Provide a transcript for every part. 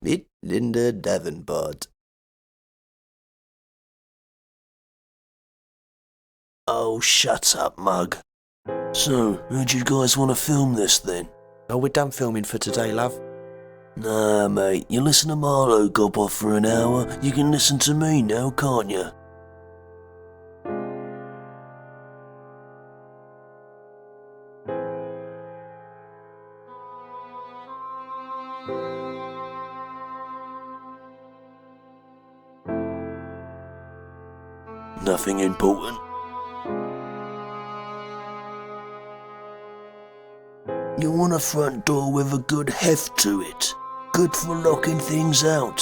Bit Linda Davenport. Oh, shut up, mug. So, how'd you guys want to film this then? Oh, we're done filming for today, love. Nah, mate, you listen to Marlo gob off for an hour, you can listen to me now, can't you? Nothing important. You want a front door with a good heft to it. Good for locking things out.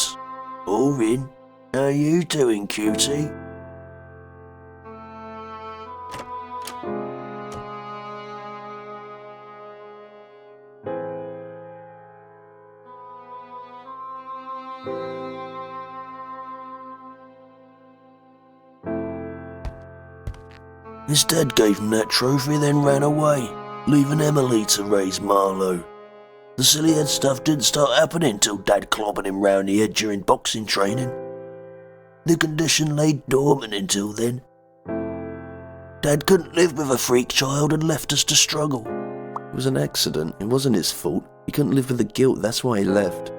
Or in. How you doing, cutie? His dad gave him that trophy, then ran away, leaving Emily to raise Marlo. The silly head stuff didn't start happening till Dad clobbing him round the head during boxing training. The condition lay dormant until then. Dad couldn't live with a freak child and left us to struggle. It was an accident, it wasn't his fault. He couldn't live with the guilt, that's why he left.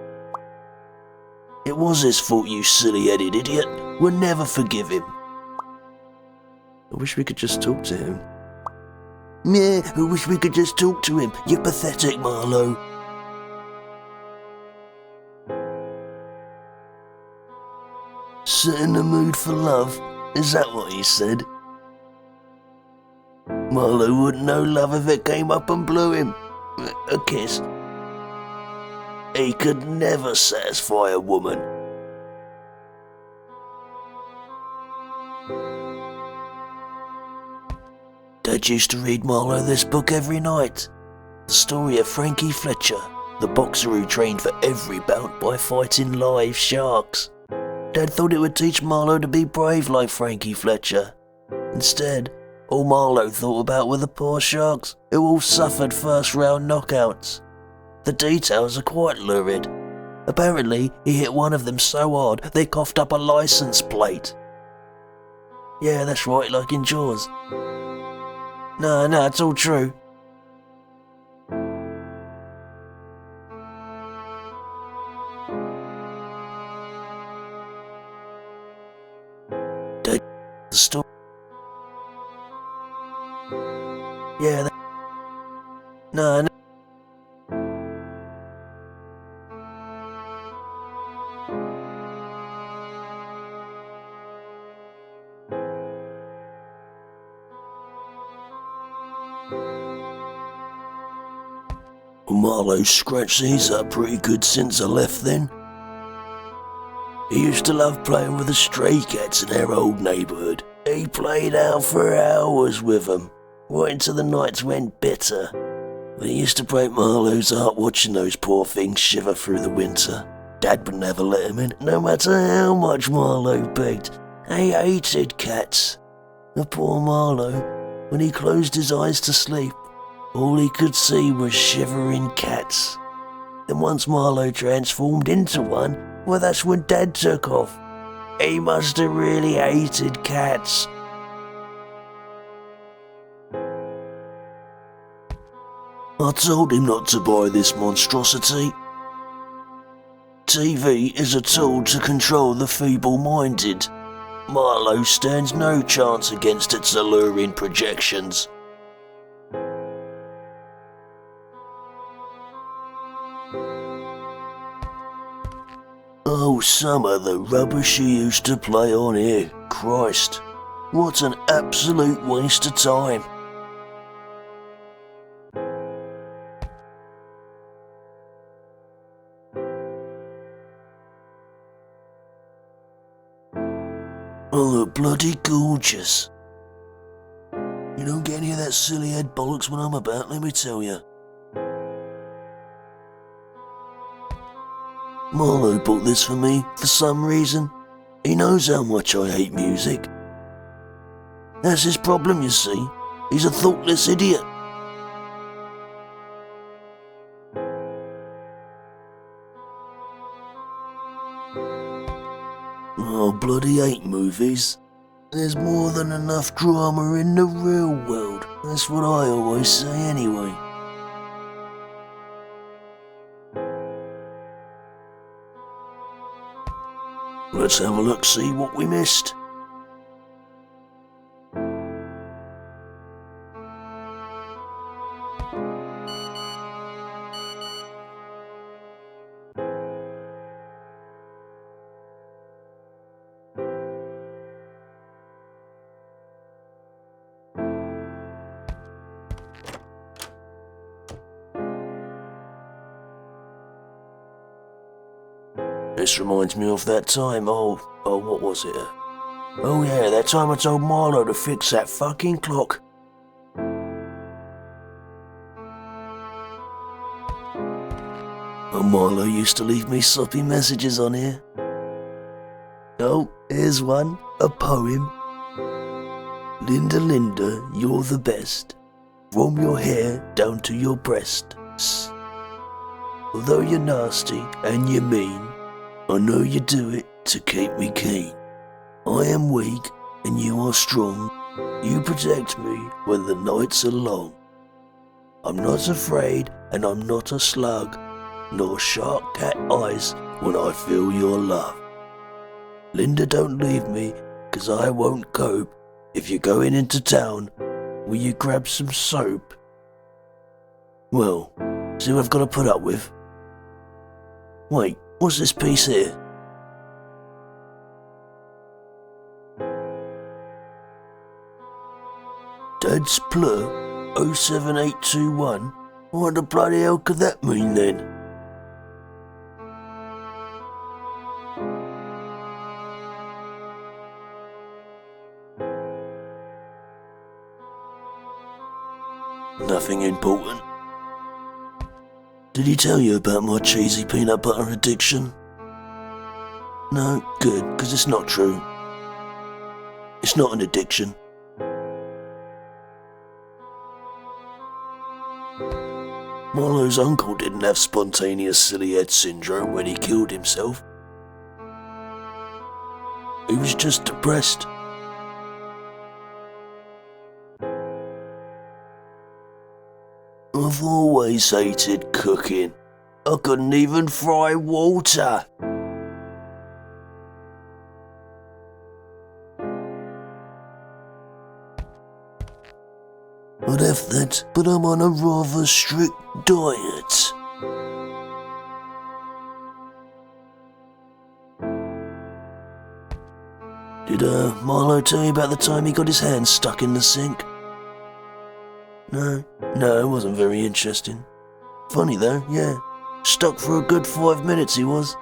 It was his fault, you silly-headed idiot. We'll never forgive him. I wish we could just talk to him. Yeah, I wish we could just talk to him. You're pathetic, Marlo. Set in the mood for love? Is that what he said? Marlo wouldn't know love if it came up and blew him. A kiss. He could never satisfy a woman. Dad used to read Marlo this book every night. The story of Frankie Fletcher, the boxer who trained for every bout by fighting live sharks. Dad thought it would teach Marlo to be brave like Frankie Fletcher. Instead, all Marlo thought about were the poor sharks who all suffered first-round knockouts. The details are quite lurid. Apparently, he hit one of them so hard they coughed up a license plate. Yeah, that's right, like in Jaws. No, it's all true. The story. Yeah, no. Marlo scratched his up pretty good since I left then. He used to love playing with the stray cats in our old neighbourhood. He played out for hours with them, right until the nights went bitter. But it used to break Marlo's heart watching those poor things shiver through the winter. Dad would never let him in, no matter how much Marlo begged. He hated cats. The poor Marlo, when he closed his eyes to sleep, all he could see was shivering cats. Then once Marlo transformed into one, well, that's when Dad took off. He must have really hated cats. I told him not to buy this monstrosity. TV is a tool to control the feeble-minded. Marlo stands no chance against its alluring projections. Oh, some of the rubbish he used to play on here. Christ, what an absolute waste of time. Oh, look bloody gorgeous. You don't get any of that silly head bollocks when I'm about, let me tell you. Marlo bought this for me for some reason. He knows how much I hate music. That's his problem, you see. He's a thoughtless idiot. Oh, bloody hate movies. There's more than enough drama in the real world. That's what I always say anyway. Let's have a look, see what we missed. This reminds me of that time, what was it? Oh yeah, that time I told Marlo to fix that fucking clock. And Marlo used to leave me soppy messages on here. Oh, here's one, a poem. Linda, Linda, you're the best. From your hair down to your breasts. Although you're nasty and you're mean, I know you do it to keep me keen. I am weak and you are strong. You protect me when the nights are long. I'm not afraid and I'm not a slug, nor shark cat eyes when I feel your love. Linda, don't leave me, 'cause I won't cope. If you're going into town, will you grab some soap? Well, see what I've got to put up with? Wait, what's this piece here? Dad's Plur 07821? What the bloody hell could that mean then? Nothing important. Did he tell you about my cheesy peanut butter addiction? No, good, 'cause it's not true. It's not an addiction. Marlo's uncle didn't have spontaneous silly head syndrome when he killed himself. He was just depressed. I've always hated cooking. I couldn't even fry water. I'd have that, but I'm on a rather strict diet. Did Marlo tell you about the time he got his hand stuck in the sink? No, it wasn't very interesting. Funny though, yeah. Stuck for a good 5 minutes he was.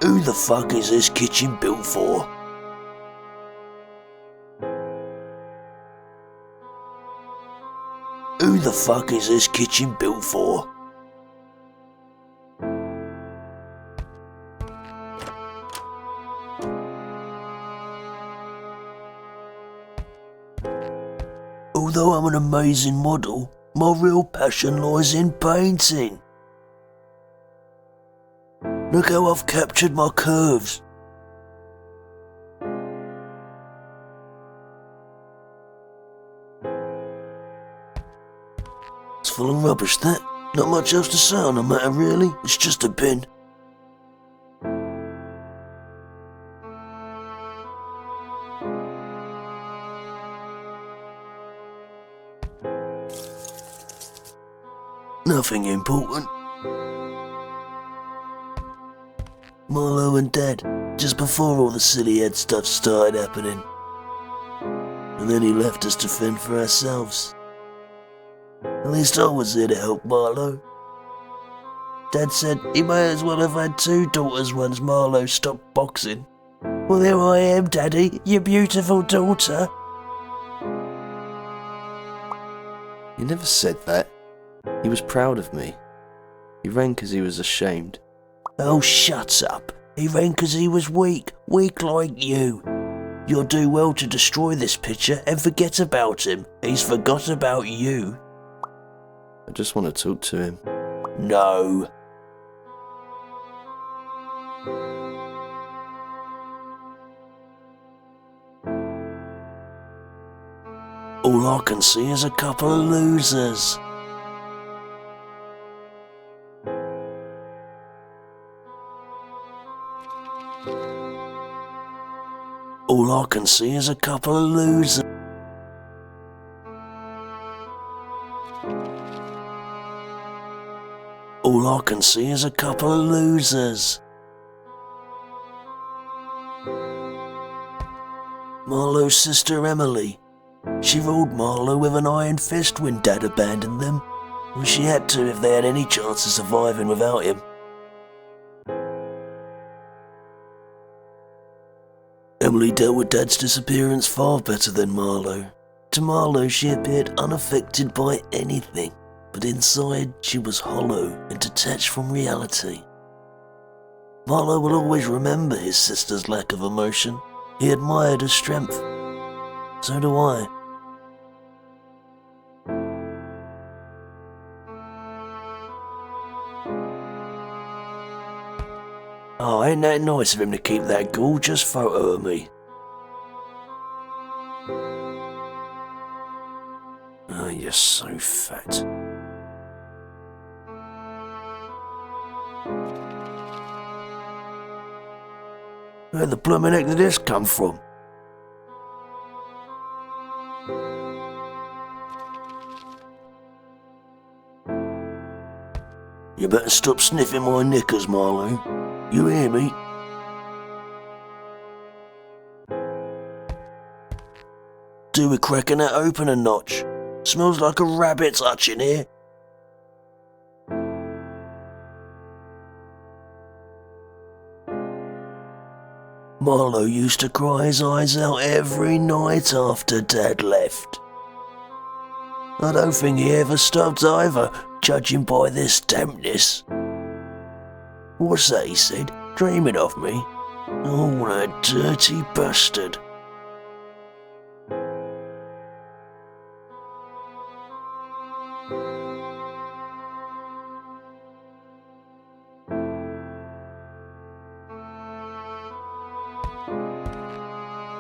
Who the fuck is this kitchen built for? Who the fuck is this kitchen built for? Although I'm an amazing model, my real passion lies in painting. Look how I've captured my curves. It's full of rubbish, that. Not much else to say on the matter, really. It's just a bin. Nothing important. Marlo and Dad, just before all the silly head stuff started happening. And then he left us to fend for ourselves. At least I was there to help Marlo. Dad said he may as well have had 2 daughters once Marlo stopped boxing. Well, there I am, Daddy, your beautiful daughter. He never said that. He was proud of me. He ran 'cause he was ashamed. Oh, shut up. He ran 'cause he was weak like you. You'll do well to destroy this picture and forget about him. He's forgot about you. I just want to talk to him. No. All I can see is a couple of losers. All I can see is a couple of losers. All I can see is a couple of losers. Marlo's sister Emily. She ruled Marlo with an iron fist when Dad abandoned them. Well, she had to if they had any chance of surviving without him. Emily dealt with Dad's disappearance far better than Marlo. To Marlo, she appeared unaffected by anything, but inside she was hollow and detached from reality. Marlo will always remember his sister's lack of emotion. He admired her strength. So do I. Oh, ain't that nice of him to keep that gorgeous photo of me? Oh, you're so fat. Where the blooming heck did this come from? You better stop sniffing my knickers, Marlo. You hear me? Do with cracking that open a notch. Smells like a rabbit's hutch in here. Marlo used to cry his eyes out every night after Dad left. I don't think he ever stopped either, judging by this dampness. What's that he said? Dreaming of me? Oh, that dirty bastard.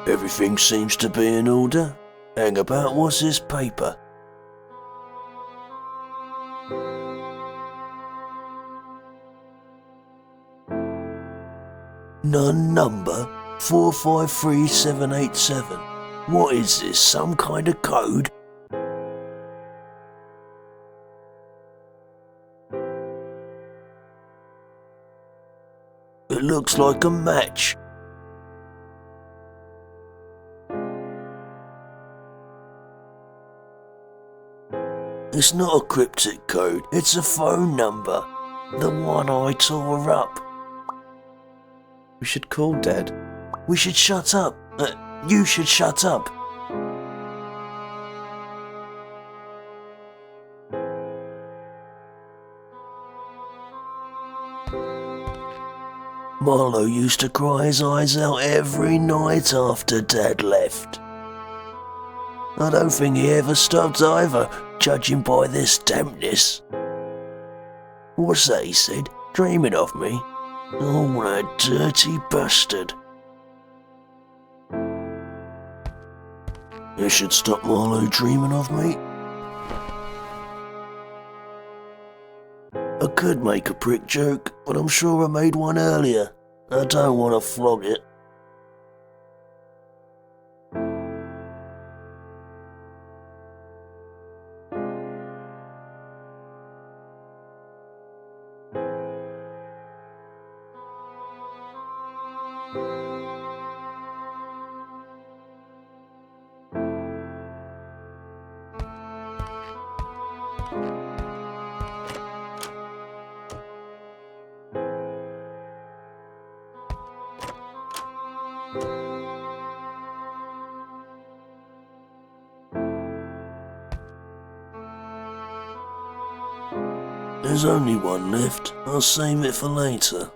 Everything seems to be in order. Hang about, what's this paper? None number 453787. What is this, some kind of code? It looks like a match. It's not a cryptic code, it's a phone number. The one I tore up. We should call Dad. We should shut up. You should shut up. Marlo used to cry his eyes out every night after Dad left. I don't think he ever stopped either, judging by this dampness. What's that he said? Dreaming of me? Oh, that dirty bastard. You should stop Marlo dreaming of me. I could make a prick joke, but I'm sure I made one earlier. I don't want to flog it. There's only one left. I'll save it for later.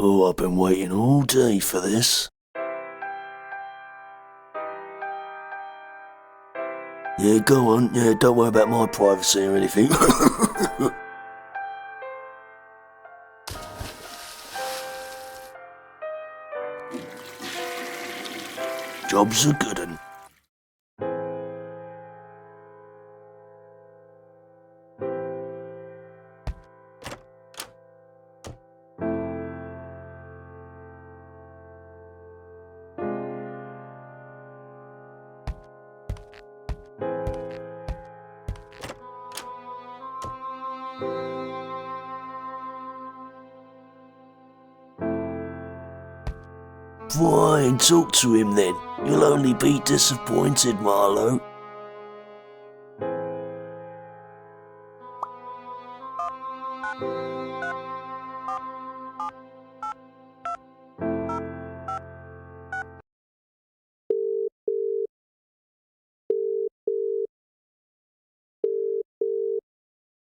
Oh, I've been waiting all day for this. Yeah, go on. Yeah, don't worry about my privacy or anything. Job's a good un. Fine, talk to him then. You'll only be disappointed, Marlo.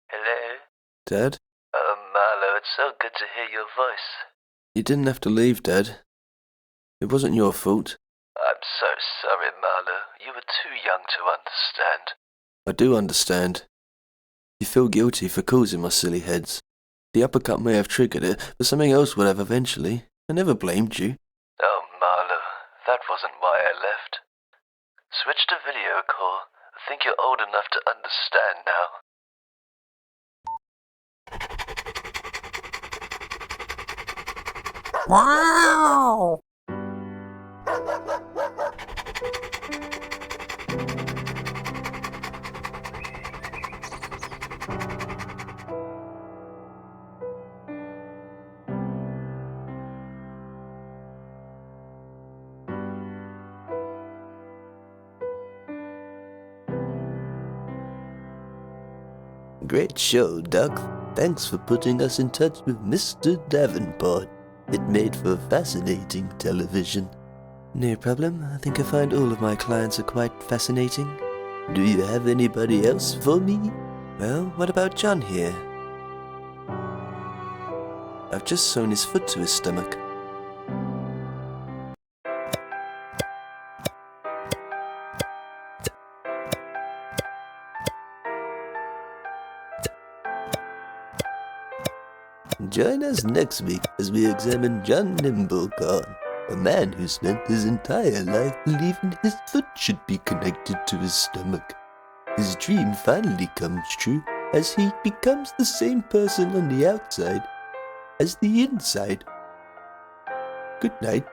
Hello? Dad? Marlo, it's so good to hear your voice. You didn't have to leave, Dad. It wasn't your fault. I'm so sorry, Marlo. You were too young to understand. I do understand. You feel guilty for causing my silly heads. The uppercut may have triggered it, but something else would have eventually. I never blamed you. Oh, Marlo, that wasn't why I left. Switch to video call. I think you're old enough to understand now. Wow! Great show, Doc. Thanks for putting us in touch with Mr. Davenport. It made for fascinating television. No problem. I think I find all of my clients are quite fascinating. Do you have anybody else for me? Well, what about John here? I've just sewn his foot to his stomach. Join us next week as we examine John Nimblecorn, a man who spent his entire life believing his foot should be connected to his stomach. His dream finally comes true as he becomes the same person on the outside as the inside. Good night.